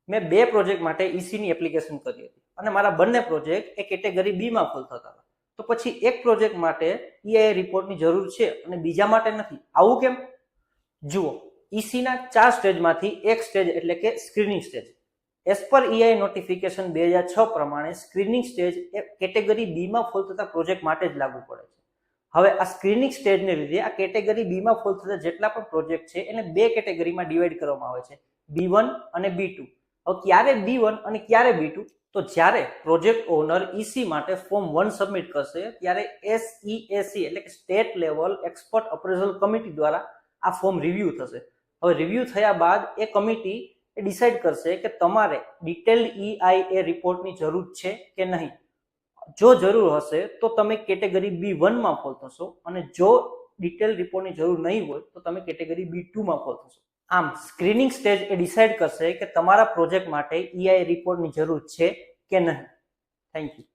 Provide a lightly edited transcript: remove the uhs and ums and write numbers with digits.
મેં 2 પ્રોજેક્ટ માટે EC ની એપ્લિકેશન કરી હતી અને મારા બંને પ્રોજેક્ટ એ કેટેગરી બી માં ફોલ થતા હતા. તો પછી એક પ્રોજેક્ટ માટે EIA રિપોર્ટની જરૂર છે અને બીજા માટે નથી, આવું કેમ? જુઓ, EC ના 4 સ્ટેજમાંથી એક સ્ટેજ એટલે કે screening stage. As per EIA notification 2006 પ્રમાણે સ્ક્રીનિંગ સ્ટેજ એ કેટેગરી બી માં ફોલ થતા પ્રોજેક્ટ માટે જ લાગુ પડે છે. હવે આ સ્ક્રીનિંગ સ્ટેજને લીધે આ કેટેગરી બી માં ફોલ થતા જેટલા પણ પ્રોજેક્ટ છે એને 2 કેટેગરીમાં ડિવાઈડ કરવામાં આવે છે, B1 અને B2. હવે ક્યારે B1 અને ક્યારે B2? તો જ્યારે પ્રોજેક્ટ ઓનર EC માટે ફોર્મ 1 સબમિટ કરશે ત્યારે SEAC એટલે કે state level expert appraisal committee દ્વારા આ ફોર્મ રિવ્યુ થશે. હવે રિવ્યુ થયા બાદ એ કમિટી ડિસાઈડ કરશે કે તમારે ડિટેલ્ડ EIA રિપોર્ટની જરૂર છે કે નહીં. જો જરૂર હશે તો તમે કેટેગરી B1 માં ફોલ થશો અને જો ડિટેલ રિપોર્ટની જરૂર નહીં હોય તો તમે કેટેગરી B2 માં ફોલ થશો. આમ સ્ક્રીનિંગ સ્ટેજ એ ડિસાઈડ કરશે કે તમારા પ્રોજેક્ટ માટે EIA રિપોર્ટની જરૂર છે કે નહીં. Thank you.